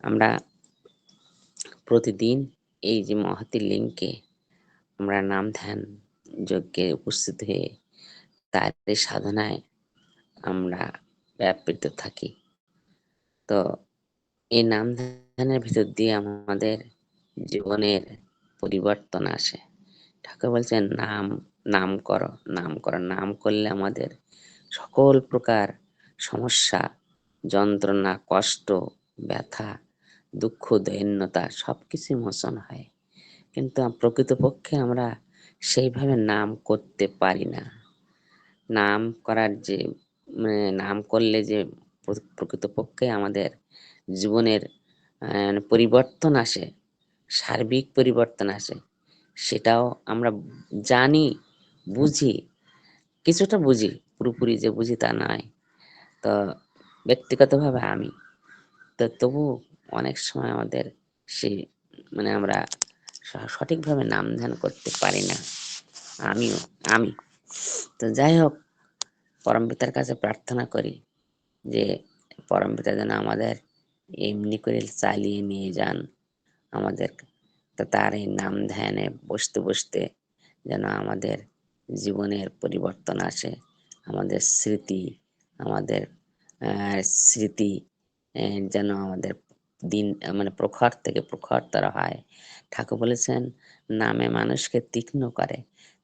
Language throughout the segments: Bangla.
আমরা প্রতিদিন এই যে মহতী লিঙ্গে আমরা নাম ধ্যান যজ্ঞে উপস্থিত হয়ে তার এই সাধনায় আমরা ব্যাপৃত থাকি। তো এই নাম ধ্যানের ভিতর দিয়ে আমাদের জীবনের পরিবর্তন আসে। ঠাকুর বলছেন নাম, নাম করো, নাম করো। নাম করলে আমাদের সকল প্রকার সমস্যা, যন্ত্রণা, কষ্ট, ব্যথা, দুঃখ, দৈন্যতা সবকিছুই মোচন হয়। কিন্তু প্রকৃতপক্ষে আমরা সেইভাবে নাম করতে পারি না। নাম করার যে নাম করলে যে প্রকৃতপক্ষে আমাদের জীবনের পরিবর্তন আসে, সার্বিক পরিবর্তন আসে, সেটাও আমরা জানি, বুঝি, কিছুটা বুঝি, পুরোপুরি যে বুঝি তা নয়। তো ব্যক্তিগতভাবে আমি তো তবু অনেক সময় আমাদের সে আমরা সঠিকভাবে নাম ধ্যান করতে পারি না। আমিও আমি তো যাই হোক, পরমপিতার কাছে প্রার্থনা করি যে পরমপিতা যেন আমাদের এমনি করে চালিয়ে নিয়ে যান আমাদের। তো তার এই নাম ধ্যানে বসতে বসতে যেন আমাদের জীবনের পরিবর্তন আসে, আমাদের স্মৃতি, আমাদের স্মৃতি যেন আমাদের দিন প্রখর থেকে প্রখরতর হয়। ঠাকুর বলেছেন নামে মানুষকে তীক্ষ্ণ করে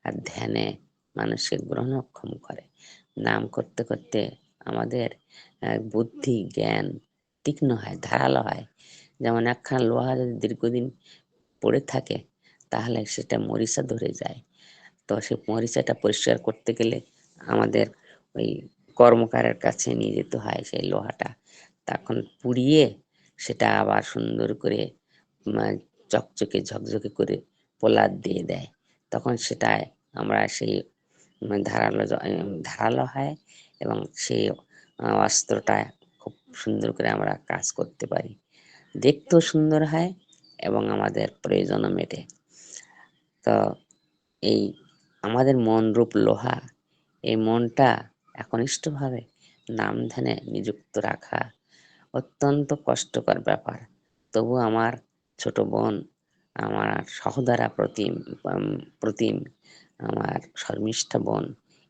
আর ধ্যানে মানুষকে গ্রহণক্ষম করে। নাম করতে করতে আমাদের বুদ্ধি জ্ঞান তীক্ষ্ণ হয়, ধারালো হয়। যেমন একখানা লোহা যদি দীর্ঘদিন পড়ে থাকে তাহলে সেটা মরিচা ধরে যায়। তো সেই মরিচাটা পরিষ্কার করতে গেলে আমাদের ওই কর্মকারের কাছে নিয়ে যেতে হয় সেই লোহাটা। তখন পুড়িয়ে সেটা আবার সুন্দর করে চকচকে ঝকঝকে করে পোলাদ দিয়ে দেয়। তখন সেটায় আমরা সেই ধারালো হয় এবং সেই অস্ত্রটা খুব সুন্দর করে আমরা কাজ করতে পারি। দেখতেও সুন্দর হয় এবং আমাদের প্রয়োজনও মেটে। তো এই আমাদের মন রূপ লোহা, এই মনটা একনিষ্ঠভাবে নাম ধ্যানে নিযুক্ত রাখা অত্যন্ত কষ্টকর ব্যাপার। তবু আমার ছোট বোন, আমার সহোদরা প্রতিম, আমার শর্মিষ্ঠা বোন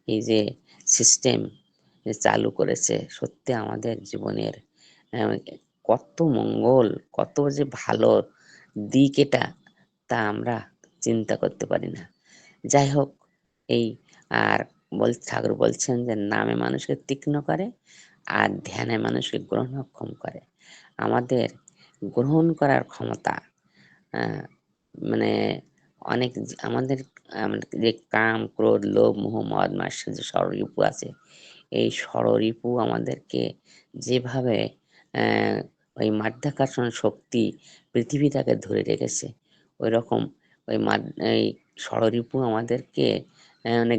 এই যে সিস্টেম চালু করেছে, সত্যি আমাদের জীবনের কত মঙ্গল, কত যে ভালো দিক এটা, তা আমরা চিন্তা করতে পারি না। যাই হোক, এই আর ঠাকুর বলছেন যে নামে মানুষকে তীক্ষ্ণ করে আর ধ্যানে মানুষকে গ্রহণক্ষম করে। আমাদের গ্রহণ করার ক্ষমতা আহ, মানে অনেক আমাদের যে কাম, ক্রোধ, লোভ, মোহ, মদ, মাৎসর্য ষড়রিপু আছে, এই ষড়রিপু আমাদেরকে যেভাবে আহ ওই মাধ্যাকর্ষণ শক্তি পৃথিবীটাকে ধরে রেখেছে, ওই রকম ওই এই ষড়রিপু আমাদেরকে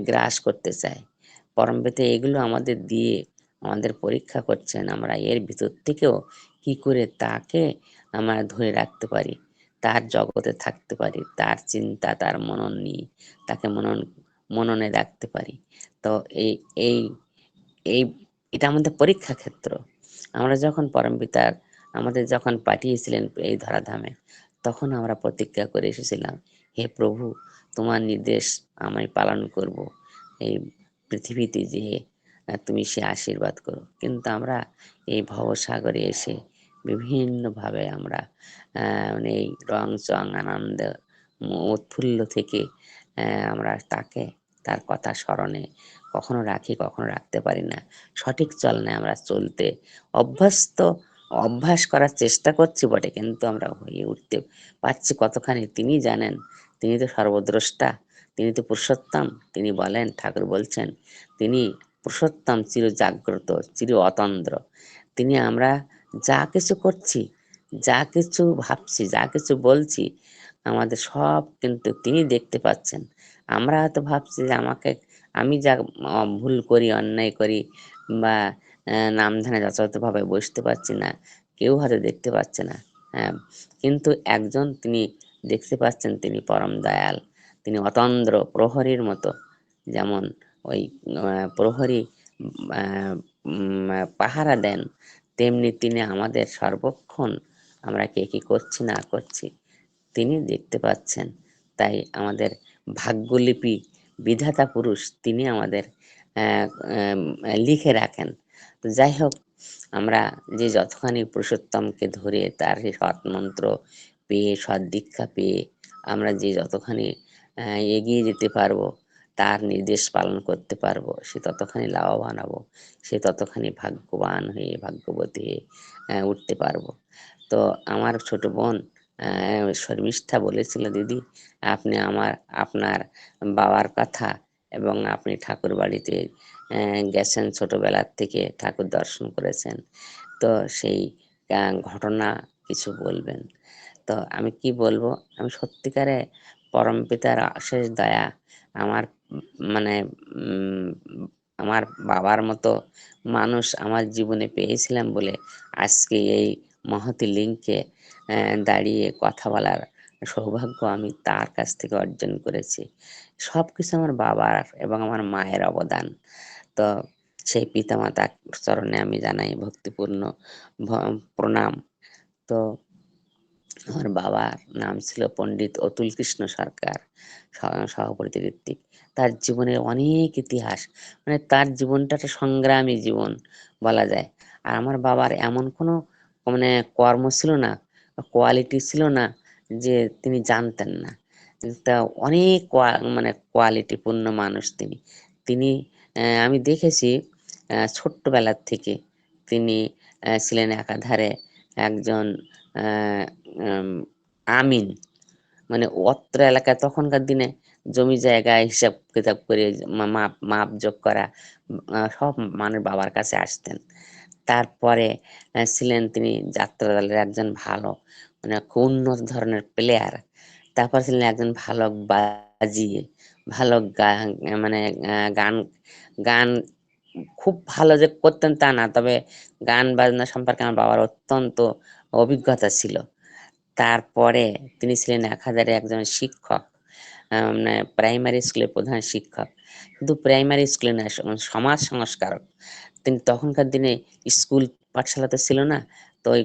গ্রাস করতে চায়। পরমপিতা এগুলো আমাদের দিয়ে আমাদের পরীক্ষা করছেন, আমরা এর ভিতর থেকেও কি করে তাকে আমরা ধরে রাখতে পারি, তার জগতে থাকতে পারি, তার চিন্তা, তার মনন নিয়ে তাকে মননে রাখতে পারি। তো এই এই এই এটা আমাদের পরীক্ষা ক্ষেত্র। আমরা যখন পরমপিতার আমাদের যখন পাঠিয়েছিলেন এই ধরাধামে, তখন আমরা প্রতিজ্ঞা করে এসেছিলাম, হে প্রভু, তোমার নির্দেশ আমি পালন করব এই পৃথিবীতে, যে তুমি সে আশীর্বাদ করো। কিন্তু আমরা এই ভবসাগরে এসে বিভিন্নভাবে আমরা এই রং চং আনন্দ উৎফুল্ল থেকে আমরা তাকে, তার কথা স্মরণে কখনো রাখি, কখনো রাখতে পারি না। সঠিক চলনে আমরা চলতে অভ্যস্ত, অভ্যাস করার চেষ্টা করছি বটে, কিন্তু আমরা হয়ে উঠতে পারছি কতখানি তিনি জানেন। তিনি তো সর্বদ্রষ্টা, তিনি তো পুরুষোত্তম। তিনি বলেন, ঠাকুর বলছেন, তিনি পুরুষোত্তম, চির জাগ্রত, চির অতন্দ্র। তিনি আমরা যা কিছু করছি, যা কিছু ভাবছি, যা কিছু বলছি, আমাদের সব কিন্তু তিনি দেখতে পাচ্ছেন। আমরা হয়তো ভাবছি যে আমি যা ভুল করি, অন্যায় করি বা নাম ধ্যানে যথাযথভাবে বসতে পারছি না, কেউ হয়তো দেখতে পাচ্ছে না। হ্যাঁ, কিন্তু একজন তিনি দেখতে পাচ্ছেন, তিনি পরম দয়াল, তিনি অতন্দ্র প্রহরীর মতো। যেমন ওই প্রহরী পাহারা দেন, তেমনি তিনি আমাদের সর্বক্ষণ আমরা কে কি করছি না করছি তিনি দেখতে পাচ্ছেন। তাই আমাদের ভাগ্যলিপি বিধাতা পুরুষ তিনি আমাদের লিখে রাখেন। তো যাই হোক, আমরা যে যতখানি পুরুষোত্তমকে ধরে তার সেই সৎ মন্ত্র পেয়ে, সৎ দীক্ষা পেয়ে আমরা যে যতখানি এগিয়ে যেতে পারবো, তার নির্দেশ পালন করতে পারবো, সে ততখানি লাভবান হব, সে ততখানি ভাগ্যবান হয়ে ভাগ্যবতী হয়ে উঠতে পারবো। তো আমার ছোট বোন শর্মিষ্ঠা বলেছিল, দিদি আপনি আপনার বাবার কথা এবং আপনি ঠাকুর বাড়িতে গেছেন, ছোটবেলার থেকে ঠাকুর দর্শন করেছেন, তো সেই ঘটনা কিছু বলবেন। তো আমি কি বলবো, আমি সত্যিকারে পরম পিতার অশেষ দয়া, আমার মানে উম, আমার বাবার মতো মানুষ আমার জীবনে পেয়েছিলাম বলে আজকে এই মহতী লিঙ্কে দাঁড়িয়ে কথা বলার সৌভাগ্য আমি তার কাছ থেকে অর্জন করেছি। সবকিছু আমার বাবার এবং আমার মায়ের অবদান। তো সেই পিতামাতার চরণে আমি জানাই ভক্তিপূর্ণ প্রণাম। তো আমার বাবার নাম ছিল পণ্ডিত অতুল কৃষ্ণ সরকার, সভাপতি ঋত্বিক। তার জীবনের অনেক ইতিহাস, মানে তার জীবনটা একটা সংগ্রামী জীবন বলা যায়। আর আমার বাবার এমন কোনো মানে কর্ম ছিল না, কোয়ালিটি ছিল না যে তিনি জানতেন না। তা অনেক মানে কোয়ালিটিপূর্ণ মানুষ তিনি। তিনি আমি দেখেছি ছোট্টবেলার থেকে তিনি ছিলেন একাধারে একজন আহ উম, আমিন, মানে অত্র এলাকায় তখনকার দিনে জমি জায়গা হিসাব কিতাব করে মাপ মাপ যোগ করা সব মানুষ বাবার কাছে আসতেন। তারপরে ছিলেন তিনি যাত্রা দলের একজন ভালো, মানে খুব উন্নত ধরনের প্লেয়ার। তারপর ছিলেন একজন ভালো বাজিয়ে, ভালো মানে গান গান খুব ভালো যে করতেন তা না, তবে গান বাজনা সম্পর্কে আমার বাবার অত্যন্ত অভিজ্ঞতা ছিল। তারপরে তিনি ছিলেন একাধারে একজন শিক্ষক, মানে প্রাইমারি স্কুলের প্রধান শিক্ষক। শুধু প্রাইমারি স্কুলে না, সমাজ সংস্কারক তিনি। তখনকার দিনে স্কুল পাঠশালা তো ছিল না, তো ওই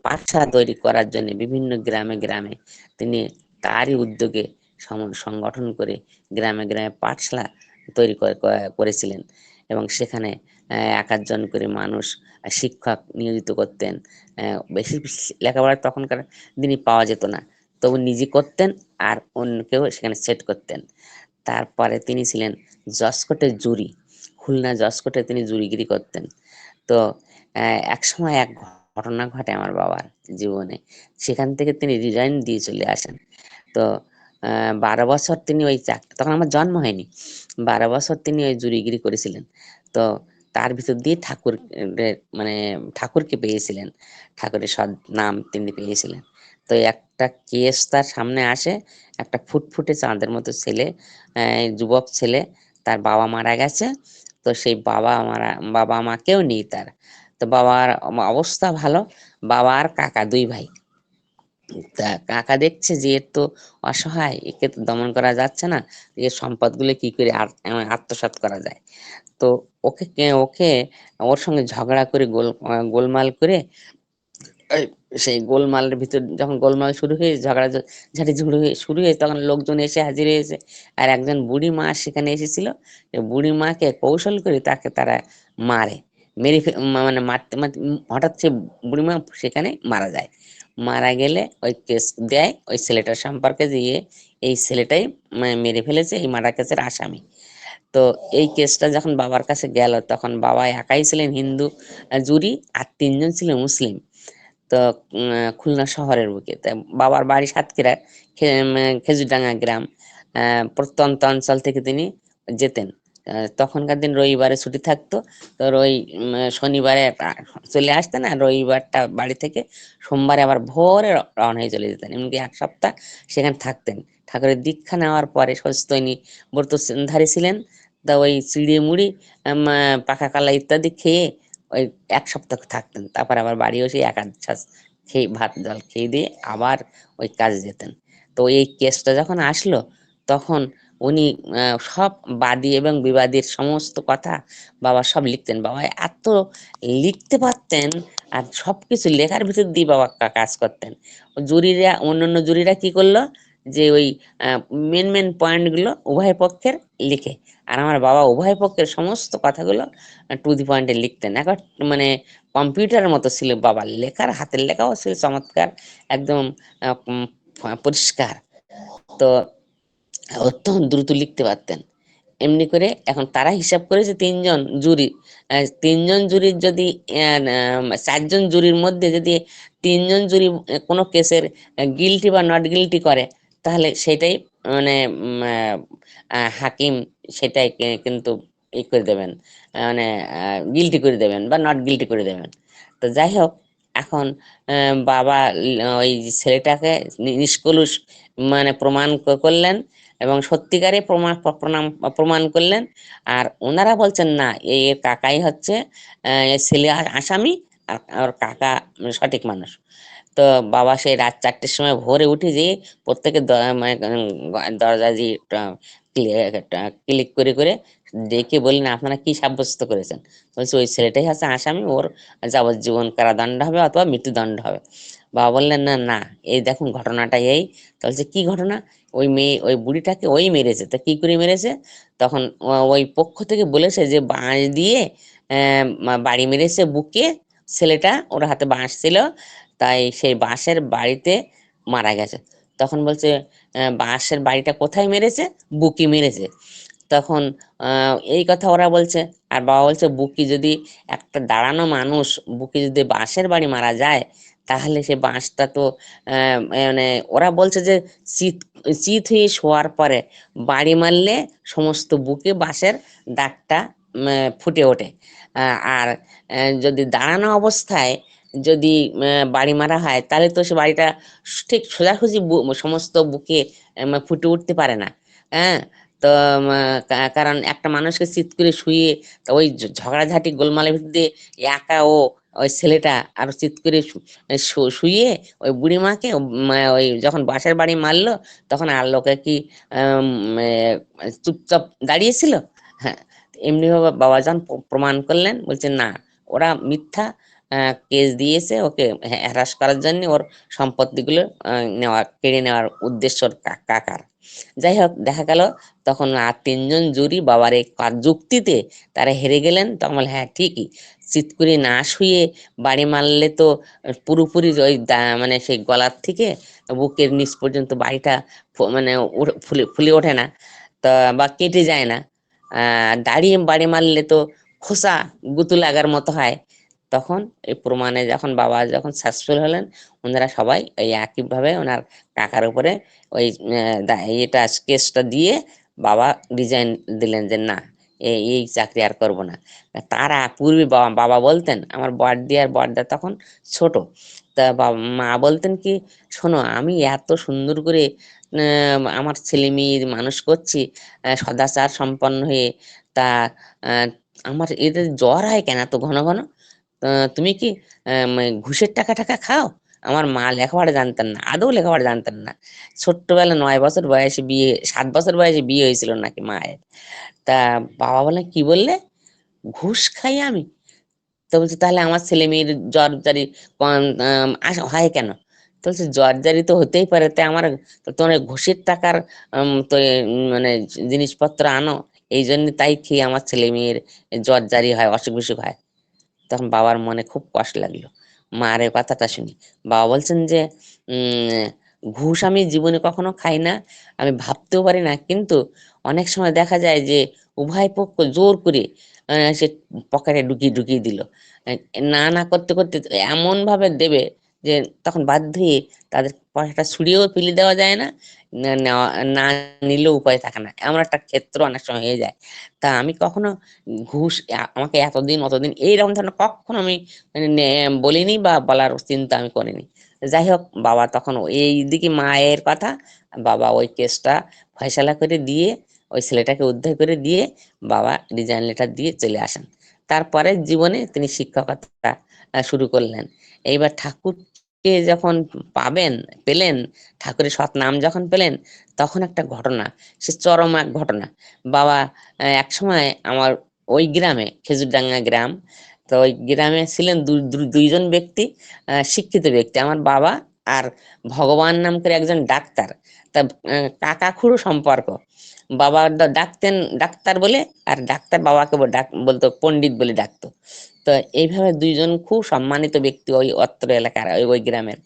পাঠশালা তৈরি করার জন্য বিভিন্ন গ্রামে গ্রামে তিনি তারই উদ্যোগে সংগঠন করে গ্রামে গ্রামে পাঠশালা তৈরি করেছিলেন। এবং সেখানে এক আধজন করে মানুষ শিক্ষক নিয়োজিত করতেন। বেশি লেখাপড়া তখনকার দিনে পাওয়া যেত না, তবু নিজে করতেন আর অন্যকেও সেখানে সেট করতেন। তারপরে তিনি ছিলেন জসকোর্টের জুরি, খুলনা জসকোর্টে তিনি জুরিগিরি করতেন। তো এক সময় এক ঘটনা ঘটে আমার বাবার জীবনে, সেখান থেকে তিনি রিজাইন দিয়ে চলে আসেন। তো 12 বছর তিনি ওই চাকরি, তখন আমার জন্ম হয়নি, 12 বছর তিনি ওই জুরিগিরি করেছিলেন। তো তার ভিতর দিয়ে মানে ঠাকুরকে পেয়েছিলেন, ঠাকুরের সৎ নাম তিনি পেয়েছিলেন। তো একটা কেস তার সামনে আসে, একটা ফুটফুটে চাঁদের মতো ছেলে, যুবক ছেলে, তার বাবা মারা গেছে। তো সেই বাবা মা কেউ নেই তার। তো বাবার অবস্থা ভালো, বাবা আর কাকা দুই ভাই। তা কাকা দেখছে যে এর তো অসহায়, একে তো দমন করা যাচ্ছে না, এর সম্পদগুলো কি করে আত্মসাৎ করা যায়। তো ওকে ওর সঙ্গে ঝগড়া করে গোলমাল করে এই সেই গোলমালের ভিতর যখন গোলমাল শুরু হয়ে ঝাঁটি শুরু হয়ে তখন লোকজন এসে হাজির হয়েছে। আর একজন বুড়ি মা সেখানে এসেছিল, বুড়ি মাকে কৌশল করে তাকে তারা মারে, মানে মারতে মারতে হঠাৎ সে বুড়ি মা সেখানে মারা যায়। মারা গেলে ওই কেস দেয় ওই ছেলেটার সম্পর্কে, দিয়ে এই ছেলেটাই মেরে ফেলেছে, এই মার্ডার কেসের আসামি। তো এই কেসটা যখন বাবার কাছে গেল, তখন বাবা একাই ছিলেন হিন্দু জুরি, আর তিনজন ছিল মুসলিম। তো খুলনা শহরের বুকে, তা বাবার বাড়ি সাতক্ষীরা, খেজুরডাঙ্গা গ্রাম। প্রত্যন্ত অঞ্চল থেকে তিনি যেতেন। তখনকার দিন রবিবারে ছুটি থাকতো, তো শনিবারে চলে আসতেন, আর রবিবারটা বাড়ি থেকে সোমবারে আবার ভোরে রওনা হয়ে চলে যেতেন। এমনকি এক সপ্তাহ সেখানে থাকতেন। ঠাকুরের দীক্ষা নেওয়ার পরে স্বস্তিনী ব্রতধারী ছিলেন। তা ওই চিড়ে মুড়ি, পাকা কলা ইত্যাদি খেয়ে ওই এক সপ্তাহ থাকতেন, তারপর আবার বাড়ি এসে এক আধ ছাঁচ খেয়ে ভাত জল খেয়ে দিয়ে আবার ওই কাজে যেতেন। তো এই কেসটা যখন আসলো, তখন উনি সব বাদী এবং বিবাদীর সমস্ত কথা বাবা সব লিখতেন। বাবা এত লিখতে পারতেন, আর সবকিছু লেখার ভিতর দিয়ে বাবা কাজ করতেন। জুরিরা, অন্যান্য জুরিরা কি করলো, যে ওই মেন মেন পয়েন্ট গুলো উভয় পক্ষের লিখে, আর আমার বাবা উভয় পক্ষের সমস্ত কথাগুলো টু দি পয়েন্টে লিখতেন। এখন মানে কম্পিউটারের মতো ছিল বাবার লেখার, হাতের লেখাও ছিল চমৎকার, একদম পরিষ্কার। তো অত্যন্ত দ্রুত লিখতে পারতেন। এমনি করে এখন তারা হিসাব করেছে তিনজন জুরি, তিনজন জুরির যদি চারজন জুরির মধ্যে যদি তিনজন জুরি কোনো কেসের গিলটি বা নট গিলটি করে, তাহলে সেটাই মানে হাকিম সেটাই কিন্তু ই করে দেবেন, মানে গিলটি করে দেবেন বা নট গিলটি করে দেবেন। তো যাই হোক, এখন বাবা ওই ছেলেটাকে নিষ্কলুষ মানে প্রমাণ করলেন, এবং সত্যিকারে প্রমাণ করলেন। আর ওনারা বলছেন না, এই এর কাকাই হচ্ছে এর ছেলে আসামি, আর ওর কাকা সঠিক মানুষ। তো বাবা সেই রাত 4টের সময় ভোরে উঠে যেয়ে প্রত্যেকে মানে দরজা দিয়ে ক্লিক করে করে ডেকে বললেন, আপনারা কি সাব্যস্ত করেছেন? বলছে ওই ছেলেটাই হচ্ছে আসামি, ওর যাবজ্জীবন কারাদণ্ড হবে অথবা মৃত্যুদণ্ড হবে। বাবা বললেন, না না, এই দেখুন ঘটনাটা এই। তো বলছে কি ঘটনা? ওই মেয়ে, ওই বুড়িটাকে ওই মেরেছে। তা কি করে মেরেছে? তখন ওই পক্ষ থেকে বলেছে যে বাঁশ দিয়ে বাড়ি মেরেছে বুকে, ছেলেটা ওর হাতে বাঁশ ছিল, তাই সেই বাঁশের বাড়িতে মারা গেছে। তখন বলছে বাঁশের বাড়িটা কোথায় মেরেছে? বুকি মেরেছে। তখন এই কথা ওরা বলছে। আর বাবা বলছে, বুকি যদি একটা দাঁড়ানো মানুষ, বুকি যদি বাঁশের বাড়ি মারা যায়, তাহলে সে বাঁশটা তো মানে ওরা বলছে যে চিত চিত হয়ে শোয়ার পরে বাড়ি মারলে সমস্ত বুকে বাঁশের দাগটা ফুটে ওঠে। আর যদি দাঁড়ানো অবস্থায় যদি বাড়ি মারা হয়, তাহলে তো সে বাড়িটা ঠিক সোজাসুজি সমস্ত বুকে ফুটে উঠতে পারে না। হ্যাঁ। তো কারণ একটা মানুষকে চিৎ করে শুয়ে, তো ওই ঝগড়াঝাটি গোলমালের ভিতর দিয়ে একা ও ওই ছেলেটা আরো চিৎ করে শুয়ে ওই বুড়ি মাকে ওই যখন বাঁশের বাড়ি মারলো, তখন আর লোকে কি আম, চুপচাপ দাঁড়িয়েছিল? হ্যাঁ। এমনি ভাবে বাবা যখন প্রমাণ করলেন, বলছেন না, ওরা মিথ্যা কেস দিয়েছে ওকে হ্যারাস করার জন্য, ওর সম্পত্তিগুলো কেড়ে নেওয়ার উদ্দেশ্য ওর কাকার। যাই হোক, দেখা গেল তখন আর তিনজন জুরি বাবার এই যুক্তিতে তারা হেরে গেলেন। তখন বলে, হ্যাঁ ঠিকই, চিৎ করে না শুয়ে বাড়ি মারলে তো পুরোপুরি ওই মানে সেই গলার থেকে বুকের নিচ পর্যন্ত বাড়িটা মানে ফুলে ফুলে ওঠে না, তা বা কেটে যায় না। দাঁড়িয়ে বাড়ি মারলে তো খোসা গুতু লাগার মতো হয়। তখন এই প্রমাণে যখন বাবা যখন সাকসেসফুল হলেন, ওনারা সবাই এই একইভাবে ওনার কাকার উপরে ওই এটা কেসটা দিয়ে বাবা রিজাইন দিলেন যে না, এই চাকরি আর করব না। তারা পূর্বে বাবা বাবা বলতেন, আমার বড়দি আর বড়দা তখন ছোট, তা বাবা মা বলতেন কি, শোনো, আমি এত সুন্দর করে আমার ছেলে মেয়ে মানুষ করছি, সদাচার সম্পন্ন হয়ে, তা আহ, আমার এদের জ্বর হয় কেন এত ঘন ঘন? তুমি কি ঘুষের টাকা টাকা খাও? আমার মা লেখাপড়া জানতেন না, আদৌ লেখাপড়া জানতেন না। ছোট্টবেলা 9 বছর বয়সে বিয়ে, 7 বছর বয়সে বিয়ে হয়েছিল নাকি মায়ের। তা বাবা বলে, কি বললে? ঘুষ খাই আমি? তো বলছে, তাহলে আমার ছেলে মেয়ের জ্বর জারি হয় কেন? তো বলছে, জ্বর জারি তো হতেই পারে, তাই আমার, তো তোমার ঘুষের টাকার তো মানে জিনিসপত্র আনো, এই জন্য তাই খেয়ে আমার ছেলে মেয়ের জ্বর জারি হয়, অসুখ বিসুখ হয়। তখন বাবার মনে খুব কষ্ট লাগলো মার এই কথাটা শুনি। বাবা বলছেন যে উম ঘুষ আমি জীবনে কখনো খাই না, আমি ভাবতেও পারি না, কিন্তু অনেক সময় দেখা যায় যে উভয় পক্ষ জোর করে সে পকেটে ঢুকিয়ে ঢুকিয়ে দিল, আহ, না না করতে করতে এমন ভাবে দেবে যে তখন বাধ্য হয়ে তাদের পয়সাটা ছুড়িয়েও ফেলে দেওয়া যায় না, নেওয়া না নিলেও উপায় থাকে না, এমন একটা ক্ষেত্র অনেক সময় হয়ে যায়। তা আমি কখনো ঘুষ আমাকে এতদিন অতদিন এইরকম ধরনের কখনো আমি মানে বলিনি বা বলার চিন্তা আমি করিনি। যাই হোক, বাবা তখন এই দিকে মায়ের কথা, বাবা ওই কেসটা ফয়সালা করে দিয়ে ওই ছেলেটাকে উদ্ধার করে দিয়ে বাবা রিজাইন লেটার দিয়ে চলে আসেন। তারপরে জীবনে তিনি শিক্ষকতা শুরু করলেন। এইবার ঠাকুর কে যখন পেলেন, ঠাকুরের সৎ নাম যখন পেলেন, তখন একটা ঘটনা, সে চরম এক ঘটনা। বাবা এক সময় আমার ওই গ্রামে, খেজুরডাঙ্গা গ্রাম, তো ওই গ্রামে ছিলেন দুইজন ব্যক্তি, শিক্ষিত ব্যক্তি, আমার বাবা আর ভগবান নাম করে একজন ডাক্তার। তা কাকা খুড়ো সম্পর্ক। বাবা ডাকতেন ডাক্তার বলে, আর ডাক্তার বাবাকে বলতো পণ্ডিত বলে ডাকতো। তো এইভাবে দুইজন খুব সম্মানিত ব্যক্তি ওই অত্র এলাকার, ওই গ্রামের।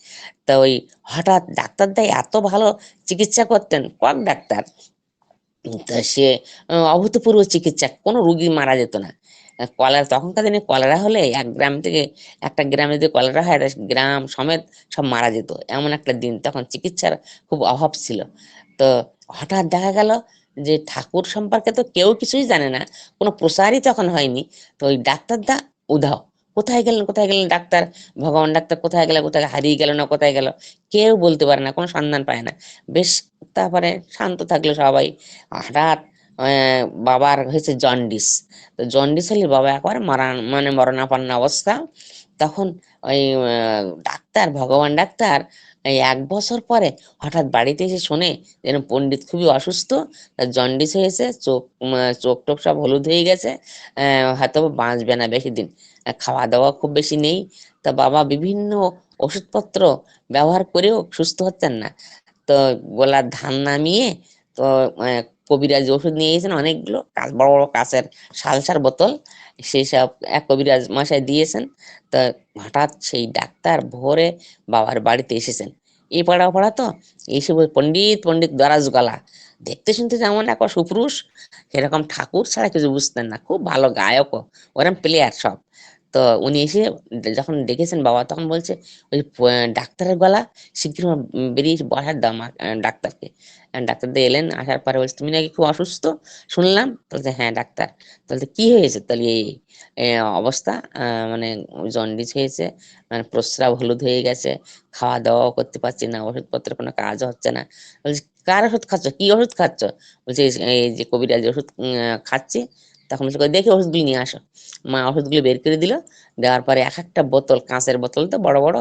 তা ওই হঠাৎ ডাক্তার দাই এত ভালো চিকিৎসা করতেন, ডাক্তার। তা সে অভূতপূর্ব চিকিৎসা, কোনো রুগী মারা যেত না। কলেরা, তখনকার দিনে কলেরা হলে এক গ্রাম থেকে, একটা গ্রামে যদি কলেরা হয়, তা গ্রাম সমেত সব মারা যেত, এমন একটা দিন, তখন চিকিৎসার খুব অভাব ছিল। তো হঠাৎ দেখা গেল যে ঠাকুর সম্পর্কে তো কেউ কিছুই জানে না, কোনো প্রচারই তখন হয়নি। তো ওই ডাক্তার দা উধাও, কোথায় গেলেন ডাক্তার, ভগবান ডাক্তার কোথায় গেল, কোথায় হারিয়ে গেল না কোথায় গেল, কেউ বলতে পারে না, কোনো সন্ধান পায় না। বেশ, তারপরে শান্ত থাকলো সবাই। হঠাৎ বাবার হয়েছে জন্ডিস। তো জন্ডিস হলে বাবা একবার মরণাপন্ন অবস্থা। তখন ওই ডাক্তার, ভগবান ডাক্তার, এই 1 বছর পরে হঠাৎ বাড়িতে এসে শোনে যেন পণ্ডিত খুবই অসুস্থ, তার জন্ডিস হয়েছে, চোখ টোক সব হলুদ হয়ে গেছে, হয়তো বাঁচবে না বেশি দিন, খাওয়া দাওয়া খুব বেশি নেই। তা বাবা বিভিন্ন ওষুধপত্র ব্যবহার করেও সুস্থ হচ্ছেন না। তো গোলার ধান নামিয়ে, তো কবিরাজ ওষুধ নিয়ে গেছেন অনেকগুলো, বড় বড় কাঁচের সালসার বোতল, সেই সব এক কবিরাজ মশাই দিয়েছেন। তো হঠাৎ সেই ডাক্তার ভোরে বাবার বাড়িতে এসেছেন, এ পাড়া ও পাড়া তো, এসে বলে, পণ্ডিত পণ্ডিত দরাজ গলা, দেখতে শুনতে যেমন এক সুপুরুষ, সেরকম ঠাকুর ছাড়া কিছু বুঝতেন না, খুব ভালো গায়কও, ওরম প্লেয়ার সব। তো উনি এসে যখন দেখেছেন বাবা, তখন বলছে, ওই ডাক্তারের গলা, শীঘ্র বেরিয়ে এসে বসার দাও ডাক্তারকে। ডাক্তার দিয়ে এলেন, আসার পরে বলছে, তুমি নাকি খুব অসুস্থ শুনলাম। বলছে, হ্যাঁ ডাক্তার। তাহলে কি হয়েছে, তাহলে এই অবস্থা, মানে জন্ডিস হয়েছে, মানে প্রস্রাব হলুদ হয়ে গেছে, খাওয়া দাওয়াও করতে পারছি না, ওষুধপত্রের কোনো কাজ হচ্ছে না। বলছে, কার ওষুধ খাচ্ছ, কি ওষুধ খাচ্ছ? বলছে, এই যে কবিরাজ ওষুধ খাচ্ছি। তখন বলছে, দেখি ওষুধগুলি নিয়ে আসো। মা ওষুধগুলো বের করে দিল, দেওয়ার পরে এক একটা বোতল, কাঁচের বোতল তো বড় বড়,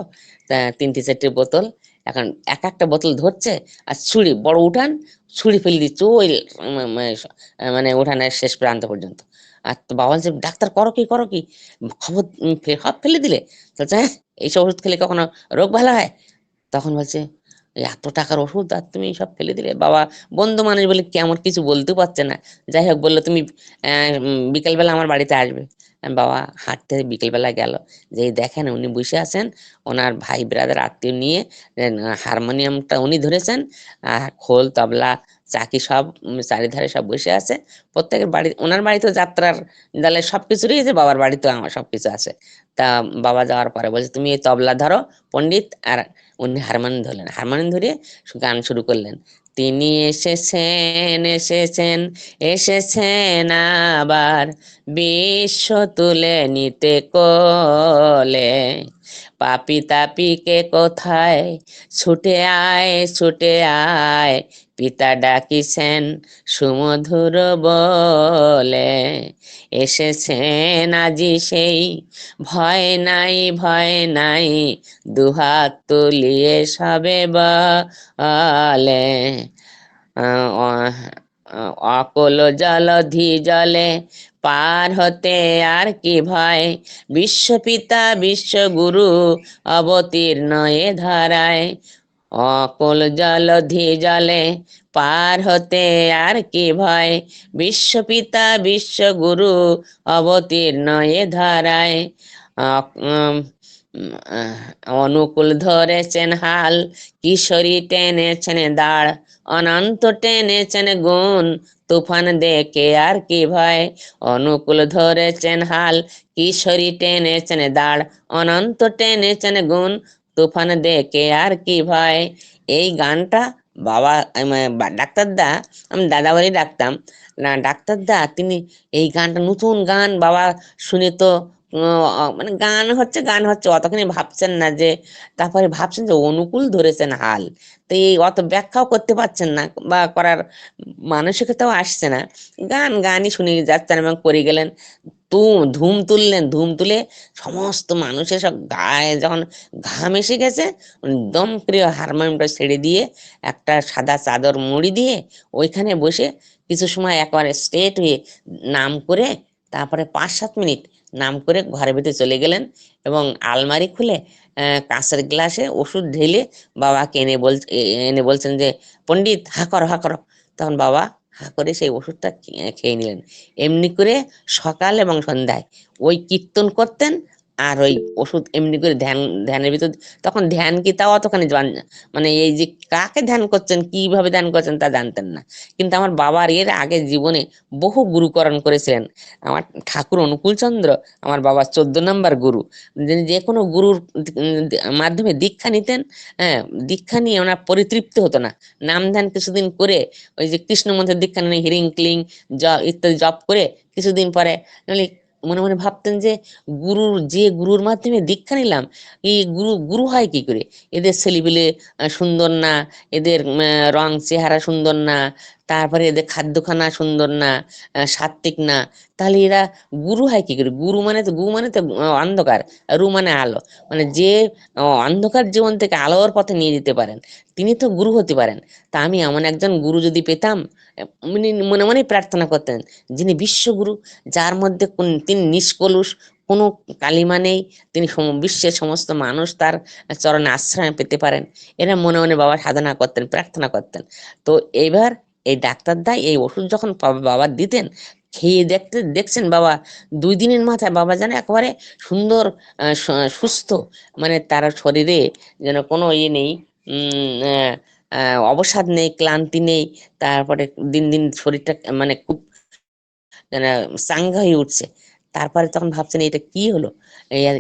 তা 3টে 4টে বোতল, এখন এক একটা বোতল ধরছে, আর ছুরি, বড় উঠান, ছুরি ফেলে দিচ্ছে ওই মানে উঠানের শেষ প্রান্ত পর্যন্ত। আর তো বাবা বলছে, ডাক্তার করো কি করো কি, খবর সব ফেলে দিলে? বলছে, হ্যাঁ, এইসব ওষুধ খেলে কখনো রোগ ভালো হয়? তখন বলছে, এত টাকার ওষুধ আর তুমি সব ফেলে দিলে? বাবা বন্ধু মানুষ বলে কেমন কিছু বলতে পারছে না, যাই হোক বললো, তুমি বিকেলবেলা আমার বাড়িতে আসবে। বাবা হাঁটতে বিকেলবেলা গেল, যেই দেখেন উনি বসে আছেন, ওনার ভাই ব্রাদার আত্মীয় নিয়ে, হারমোনিয়ামটা উনি ধরেছেন, খোল তবলা চাকি সব চারিধারে সব বসে আছে। প্রত্যেকের বাড়ি, ওনার বাড়িতে যাত্রার তাহলে সবকিছু রয়েছে, বাবার বাড়িতে আমার সবকিছু আছে। তা বাবা যাওয়ার পরে বলছে, তুমি এই তবলা ধরো পণ্ডিত, আর উনি হারমোনিয়াম ধরলেন, হারমোনিয়াম ধরে গান শুরু করলেন। তিনি এসেছেন এসেছেন এসেছেন আবার, বিশ্ব তুলে নিতে কোলে, পাপি তাপিকে কোথায়, ছুটে আয় ছুটে আয়, পিতা ডাকিছেন সুমধুর বলে, এসেছেন আজি সেই, ভয় নাই ভয় নাই, দুহাত তুলিয়ে সবে বলে, অকল জলধি জলে পার হতে আর কি ভয়, বিশ্বপিতা বিশ্বগুরু অবতীর্ণ এ ধারায়, অকল জলধি জলে পার হতে আর কি ভয়, বিশ্বপিতা বিশ্বগুরু অবতীর্ণ এ ধারায়, অনুকূল ধরেছেন হাল, কিশোরী টেনেছেন দাঁড়, অনন্ত টেনেছেন গুণ, তুফান দেখে আর কি ভয়, অনুকূল ধরেছেন হাল, কিশোরী টেনেছেন দাঁড়, অনন্ত টেনেছেন গুণ, তুফান দেখে আর কি ভয়। এই গানটা বাবা, ডাক্তার দা, আমি দাদা বলে ডাকতাম না, ডাক্তার দা তিনি এই গানটা নতুন গান বাবা শুনে তো মানে গান হচ্ছে অতখানি ভাবছেন না যে, তারপরে ভাবছেন যে অনুকূল ধরেছেন হাল, তো এই অত ব্যাখ্যাও করতে পারছেন না বা করার মানসিকতাও আসছে না, গানই শুনে যাচ্ছেন এবং করে গেলেন। ধুম তুললেন, ধুম তুলে সমস্ত মানুষের সব গায়ে যখন ঘাম এসে গেছে, দম করে হারমোনিয়ামটা ছেড়ে দিয়ে একটা সাদা চাদর মুড়ি দিয়ে ওইখানে বসে কিছু সময় একেবারে স্ট্রেট হয়ে নাম করে, তারপরে 5-7 মিনিট নাম করে ঘরের ভিতরে চলে গেলেন এবং আলমারি খুলে কাঁচের গ্লাসে ওষুধ ঢেলে বাবাকে এনে বলছেন যে, পণ্ডিত হা করো হা করো। তখন বাবা হা করে সেই ওষুধটা খেয়ে নিলেন। এমনি করে সকাল এবং সন্ধ্যায় ওই কীর্তন করতেন, আর ওই ওষুধ এমনি করে ধ্যানের ভিতর। তখন ধ্যান কি তাও অতখানি মানে এই যে কাকে ধ্যান করছেন, কিভাবে ধ্যান করছেন তা জানতেন না। কিন্তু আমার বাবার এর আগে জীবনে বহু গুরুকরণ করেছিলেন আমার ঠাকুর অনুকূল চন্দ্র, আমার বাবার 14 নম্বর গুরু। যিনি যে কোনো গুরুর মাধ্যমে দীক্ষা নিতেন, হ্যাঁ, দীক্ষা নিয়ে ওনার পরিতৃপ্ত হতো না। নাম ধ্যান কিছুদিন করে, ওই যে কৃষ্ণ মন্ত্রের দীক্ষা নিয়ে হিরিং ক্লিং ইত্যাদি জপ করে কিছুদিন পরে নাহলে মনে মনে ভাবতেন যে, গুরুর মাধ্যমে দীক্ষা নিলাম, এই গুরু হয় কি করে? এদের ছেলেপিলে সুন্দর না, এদের রং চেহারা সুন্দর না, তারপরে এদের খাদ্যখানা সুন্দর না, সাত্ত্বিক না, তাহলে এরা গুরু হয় কি করে? গু মানে তো অন্ধকার, রু মানে আলো, মানে যে অন্ধকার জীবন থেকে আলোর পথে নিয়ে যেতে পারেন, তিনি তো গুরু হতে পারেন। তা আমি এমন একজন গুরু যদি পেতাম, উনি মনে মনে প্রার্থনা করতেন, যিনি বিশ্বগুরু, যার মধ্যে তিনি নিষ্কলুষ, কোনো কালিমা নেই, তিনি বিশ্বের সমস্ত মানুষ তার চরণে আশ্রয় পেতে পারেন। এরা মনে মনে বাবা সাধনা করতেন, প্রার্থনা করতেন। তো এইবার এই ডাক্তার দা এই ওষুধ যখন বাবা দিতেন, খেয়ে দেখছেন বাবা 2 দিনের মাথায় বাবা যেন একেবারে সুন্দর, সুস্থ, মানে তার শরীরে যেন কোনো ইয়ে নেই, অবসাদ নেই, ক্লান্তি নেই। তারপরে দিন দিন শরীরটা মানে খুব যেন চাঙ্গা হয়ে উঠছে। তারপরে তখন ভাবছেন এটা কি হলো, এই আর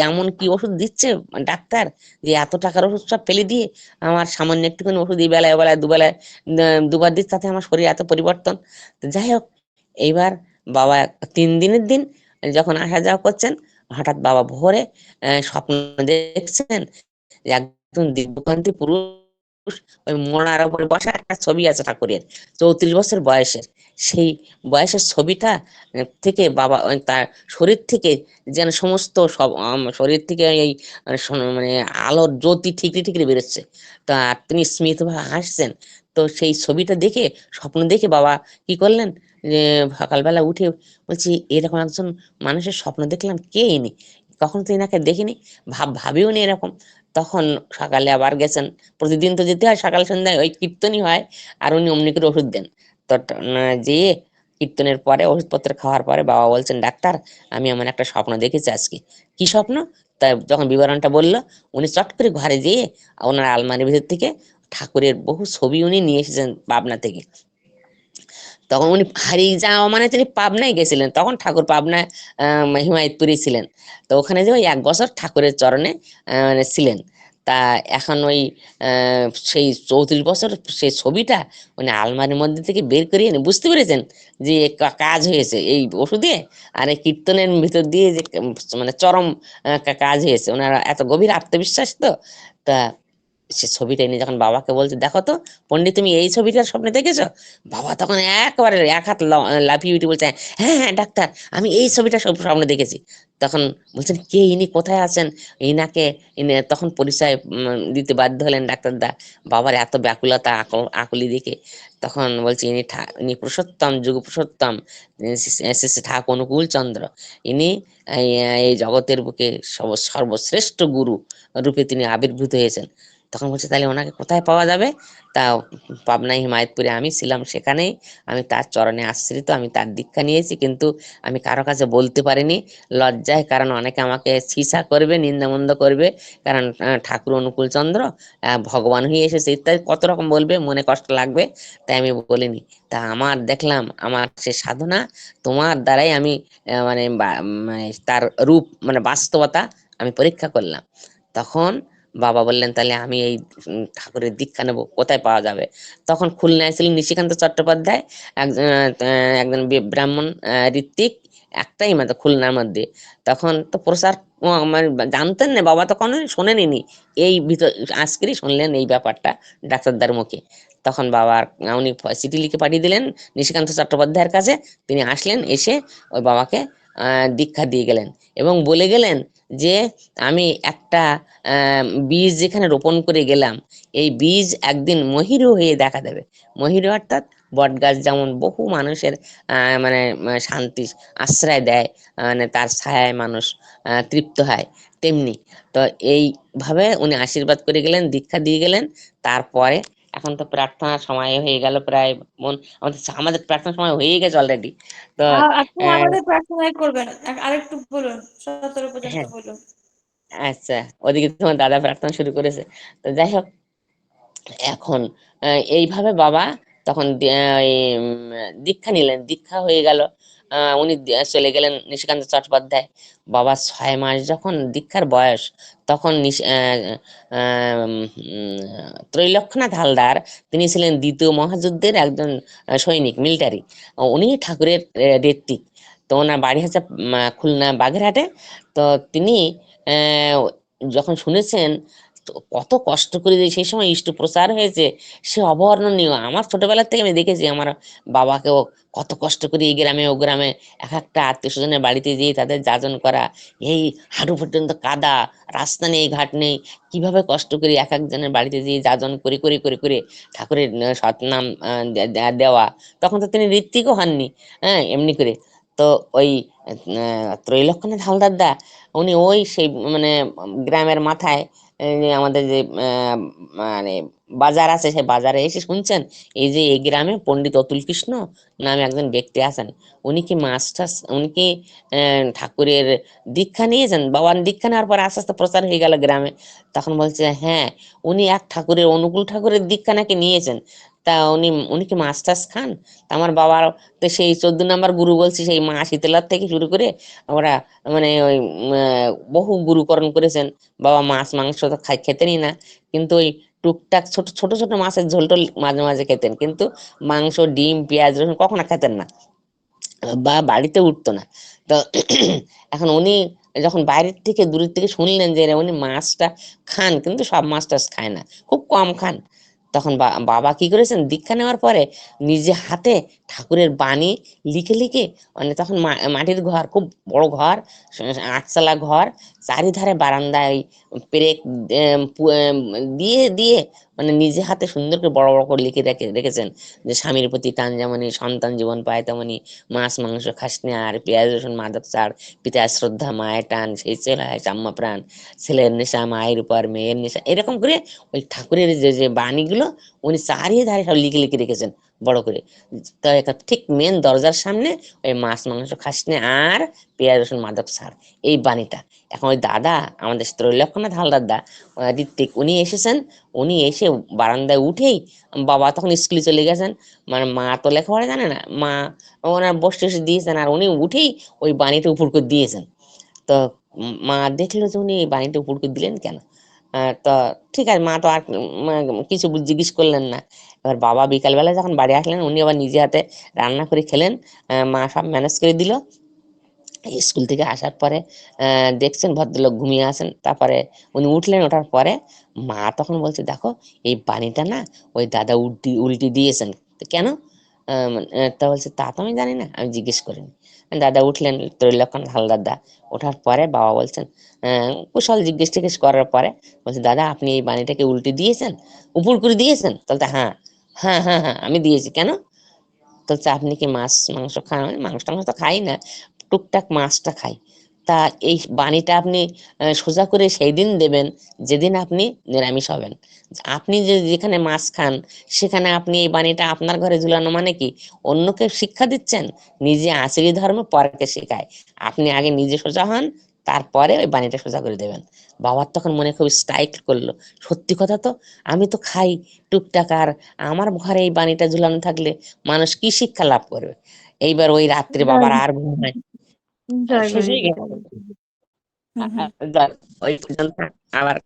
এমন কি ওষুধ দিচ্ছে ডাক্তার, যে এত টাকার ওষুধ সব ফেলে দিয়ে আমার সামান্য একটুখানি ওষুধ এই বেলায় বেলায় দুবেলায় দুবার দিচ্ছে, তাতে আমার শরীরে এত পরিবর্তন। তো যাই হোক, এইবার বাবা 3 দিনের দিন যখন আসা যাওয়া করছেন, হঠাৎ বাবা ভোরে স্বপ্ন দেখছেন যে একজন দিব্যকান্তি পুরুষ, ওই মোড়ার উপরে বসা একটা ছবি আছে ঠাকুরের, 34 বছর বয়সের। সেই বয়সের ছবিটা থেকে বাবা তার শরীর থেকে যেন সমস্ত সব শরীর থেকে এই মানে আলোর জ্যোতি ঠিকরি ঠিকরি বেরোচ্ছে। তা তিনি স্মিত ভাবে হাসছেন। তো সেই ছবিটা দেখে, স্বপ্ন দেখে বাবা কি করলেন, যে সকালবেলা উঠে বলছি, এরকম একজন মানুষের স্বপ্ন দেখলাম, কে ইনি, কখন তো এনাকে দেখিনি, ভাবিও নি এরকম। তখন সকালে আবার গেছেন, প্রতিদিন তো যেতে হয় সকাল সন্ধ্যায়, ওই কীর্তনই হয়, আর উনি অমনি করে ওষুধ দেন। তো যেয়ে কীর্তনের পরে ওষুধপত্র খাওয়ার পরে বাবা বলছেন, ডাক্তার আমি এমন একটা স্বপ্ন দেখেছি আজকে। কি স্বপ্ন? তা যখন বিবরণটা বললো, উনি চট করে ঘরে যেয়ে ওনার আলমারির ভিতর থেকে ঠাকুরের বহু ছবি উনি নিয়ে এসেছেন পাবনা থেকে। তখন উনি হারিয়ে যাওয়া মানে তিনি পাবনায় গেছিলেন, তখন ঠাকুর পাবনায় হিমায়তপুরে ছিলেন। তো ওখানে যে ওই 1 বছর ঠাকুরের চরণে মানে ছিলেন। তা এখন ওই সেই 34 বছর সেই ছবিটা উনি আলমারির মধ্যে থেকে বের করে এনে বুঝতে পেরেছেন যে কাজ হয়েছে এই ওষুধে, আর এই কীর্তনের ভিতর দিয়ে যে মানে চরম কাজ হয়েছে, ওনারা এত গভীর আত্মবিশ্বাস। তো তা সে ছবিটা এনে যখন বাবাকে বলছে, দেখো তো পণ্ডিত, তুমি এই ছবিটার স্বপ্নে দেখেছো? বাবা তখন একবারে এক হাত লাফিয়ে উঠে বলছে, হ্যাঁ হ্যাঁ ডাক্তার, আমি এই ছবিটা সব স্বপ্নে দেখেছি। তখন বলছেন, কে ইনি, কোথায় আছেন? তখন পরিচয় দিতে বাধ্য হলেন ডাক্তার দা। বাবার এত ব্যাকুলতা আকুলি দেখে তখন বলছে, ইনি পুরুষোত্তম, যুগ পুরুষোত্তম, শ্রী শ্রী ঠাকুর অনুকূল চন্দ্র। ইনি এই এই জগতের বুকে সর্বশ্রেষ্ঠ গুরু রূপে তিনি আবির্ভূত হয়েছেন। তখন বলছে, তাহলে ওনাকে কোথায় পাওয়া যাবে? তা পাবনায় হিমায়তপুরে আমি ছিলাম, সেখানেই আমি তার চরণে আশ্রিত, আমি তার দীক্ষা নিয়েছি, কিন্তু আমি কারো কাছে বলতে পারিনি লজ্জায়, কারণ অনেকে আমাকে ছিছা করবে, নিন্দামন্দ করবে, কারণ ঠাকুর অনুকূল চন্দ্র ভগবান হয়ে এসেছে ইত্যাদি কত রকম বলবে, মনে কষ্ট লাগবে, তাই আমি বলিনি। তা আমার দেখলাম আমার সে সাধনা তোমার দ্বারাই আমি মানে তার রূপ মানে বাস্তবতা আমি পরীক্ষা করলাম। তখন বাবা বললেন, তাহলে আমি এই ঠাকুরের দীক্ষা নেবো, কোথায় পাওয়া যাবে? তখন খুলনায় ছিলেন নিশিকান্ত চট্টোপাধ্যায়, একজন ব্রাহ্মণ ঋত্বিক, একটাই মাত্র খুলনার মধ্যে। তখন তো প্রচার মানে জানতেন না, বাবা তখন শোনেনি, এই ভিতর আজকেরই শুনলেন এই ব্যাপারটা ডাক্তারদার মুখে। তখন বাবার উনি চিঠি লিখে পাঠিয়ে দিলেন নিশিকান্ত চট্টোপাধ্যায়ের কাছে। তিনি আসলেন, এসে ওই বাবাকে দীক্ষা দিয়ে গেলেন এবং বলে গেলেন যে আমি একটা বীজ যেখানে রোপণ করে গেলাম, এই বীজ একদিন মহিরু হয়ে দেখা দেবে। মহিরু অর্থাৎ বট গাছ যেমন বহু মানুষের মানে শান্তি আশ্রয় দেয়, মানে তার ছায়ায় মানুষ তৃপ্ত হয়, তেমনি। তো এইভাবে উনি আশীর্বাদ করে গেলেন, দীক্ষা দিয়ে গেলেন। তারপরে এখন তো প্রার্থনার সময় হয়ে গেল প্রায়, মন আমাদের আমাদের প্রার্থনার সময় হয়ে গেছে অলরেডি। তো আপনি আহ, আমাদের প্রার্থনাই করবেন, আরেকটু বলুন, 17 পর্যন্ত হ্যাঁ, বলুন। আচ্ছা, ওদিকে তোমার দাদা প্রার্থনা শুরু করেছে। তো যাই হোক, এখন এইভাবে বাবা তখন দীক্ষা নিলেন, দীক্ষা হয়ে গেল। উনি চলে গেলেন নিশিকান্ত চট্টোপাধ্যায়। বাবা 6 মাস যখন দীক্ষার বয়স, তখন ত্রৈলক্ষ্যনাথ হালদার, তিনি ছিলেন দ্বিতীয় মহাযুদ্ধের একজন সৈনিক, মিলিটারি। উনি ঠাকুরের ঋত্বিক। তো ওনার বাড়ি হচ্ছে খুলনা বাগেরহাটে। তো তিনি আহ, যখন শুনেছেন তো কত কষ্ট করে যে সেই সময় ইষ্ট প্রচার হয়েছে, সে অবর্ণনীয়। আমার ছোটবেলা থেকে আমি দেখেছি আমার বাবাকেও কত কষ্ট করে এই গ্রামে ও গ্রামে এক একটা আত্মীয় স্বজনের বাড়িতে যেয়ে তাদের যাজন করা, এই হাঁটু পর্যন্ত কাদা, রাস্তা নেই, ঘাট নেই, কিভাবে কষ্ট করে এক একজনের বাড়িতে যেয়ে যাজন করে করে করে করে ঠাকুরের সৎনাম দেওয়া। তখন তো তিনি ঋত্বিকও হননি, হ্যাঁ, এমনি করে। তো ওই ত্রৈলক্ষ্যনাথ হালদার দা, উনি ওই সেই মানে গ্রামের মাথায় এই যে আমাদের যে মানে বাজার আছে, সেই বাজারে এসে শুনছেন এই যে এই গ্রামে পণ্ডিত অতুল কৃষ্ণ নামে একজন ব্যক্তি আছেন, উনি কি মাস্টার্স, উনি কি ঠাকুরের দীক্ষা নিয়েছেন। বাবার দীক্ষা নেওয়ার পর আস্তে আস্তে প্রচার হয়ে গেল গ্রামে। তখন বলছে হ্যাঁ, উনি এক ঠাকুরের, অনুকূল ঠাকুরের দীক্ষা নাকি নিয়েছেন। তা উনি উনি কি মাস্টার্স খান। তা আমার বাবার তো সেই 14 নম্বর গুরু বলছি, সেই মা শীতলার থেকে শুরু করে ওরা মানে ওই বহু গুরুকরণ করেছেন। বাবা মাছ মাংস তো খেতেনই না, কিন্তু ওই টুকটাক ছোট ছোট ছোট মাছের ঝোল টোল মাঝে মাঝে খেতেন, কিন্তু মাংস ডিম পেঁয়াজ রসুন কখনো খেতেন না, বা বাড়িতে উঠতো না। তো এখন উনি যখন বাইরের থেকে দূরের থেকে শুনলেন যে উনি মাছটা খান, কিন্তু সব মাছ টাছ খায় না, খুব কম খান। তখন বাবা কি করেছেন, দীক্ষা নেওয়ার পরে নিজে হাতে ঠাকুরের বাণী লিখে লিখে, মানে তখন মাটির ঘর, খুব বড় ঘর, 8 চালা ঘর, চারিধারে বারান্দায় ওই পেরেক দিয়ে দিয়ে, মানে নিজে হাতে সুন্দর করে বড় বড় করে লিখে রেখেছেন যে স্বামীর প্রতি টান যেমনি সন্তান জীবন পায় তেমনি, মাছ মাংস খাস না আর পেঁয়াজ রসুন মাদক ছাড়, পিতার শ্রদ্ধা মায়ের টান সেই ছেলে হয় চাম্মা প্রাণ, ছেলের নেশা মায়ের উপর মেয়ের নেশা, এরকম করে ওই ঠাকুরের যে যে বাণীগুলো উনি চারিধারে সব লিখে লিখে রেখেছেন বড় করে। তো ঠিক মেন দরজার সামনে ওই মাছ মাংস খাস না আর পেঁয়াজ রসুন মাদক ছাড়, এই বাণীটা। এখন ওই দাদা, আমাদের ত্রৈলক্ষ্যনাথ হালদার দা, ঋত্বিক, উনি এসেছেন। উনি এসে বারান্দায় উঠেই, বাবা তখন স্কুলে চলে গেছেন, মানে মা তো লেখাপড়া জানে না, মা ওনার বসে বসে দিয়েছেন, আর উনি উঠেই ওই বাণীটা উপর করে দিয়েছেন। তো মা দেখলো যে উনি এই বাণীটা উপর করে দিলেন কেন। তো ঠিক আছে, মা তো আর কিছু জিজ্ঞেস করলেন না। এবার বাবা বিকালবেলা যখন বাড়ি আসলেন, উনি আবার নিজে হাতে রান্না করে খেলেন। মা সব ম্যানেজ করে দিল। স্কুল থেকে আসার পরে দেখছেন ভদ্রলোক ঘুমিয়ে আছেন। তারপরে উনি উঠলেন, ওঠার পরে মা তখন বলছে দেখো, এই বাণীটা না ওই দাদা উল্টি উল্টি দিয়েছেন। তো কেন? তা বলছে তা তো আমি জানি না, আমি জিজ্ঞেস করিনি। দাদা উঠলেন, ত্রৈলক্ষণ হালদার দা। ওঠার পরে বাবা বলছেন, কুশল জিজ্ঞেস টিজ্ঞেস করার পরে বলছে দাদা আপনি এই বাণীটাকে উল্টে দিয়েছেন, উপর করে দিয়েছেন? তাহলে হ্যাঁ, হ্যাঁ হ্যাঁ হ্যাঁ আমি দিয়েছি। কেন? তো হচ্ছে আপনি কি মাছ মাংস খান? আমি মাংস টাংস তো খাই না, টুকটাক মাছটা খাই। তা এই বাণীটা আপনি সোজা করে সেই দিন দেবেন যেদিন আপনি নিরামিষ হবেন। আপনি যে যেখানে মাছ খান সেখানে আপনি এই বাণীটা আপনার ঘরে ঝুলানো মানে কি, অন্যকে শিক্ষা দিচ্ছেন। নিজে আচরি ধর্ম পরকে শেখায়, আপনি আগে নিজে সোজা হন, তারপরে ওই বাণীটা সোজা করে দেবেন। বাবার তখন মনে খুব স্ট্রাইক করলো, সত্যি কথা তো, আমি তো খাই টুকটাক, আর আমার ঘরে এই বাণীটা ঝুলানো থাকলে মানুষ কি শিক্ষা লাভ করবে। এইবার ওই রাত্রে জয় বাবার আর ঘুম হয়, জয় শেষ হয়ে গুরুজি, গেল। জয় গুরুজি। হুম হুম। যাক, ওই পর্যন্ত, আবার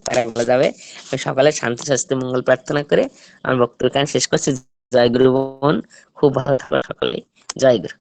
পরে বলা যাবে। ওই সকালে শান্তি স্বাস্থ্য মঙ্গল প্রার্থনা করে আমার বক্তব্য এখানে শেষ করছি। জয় গুরু বোন, খুব ভালো থাকো সকলে। জয় গুরু।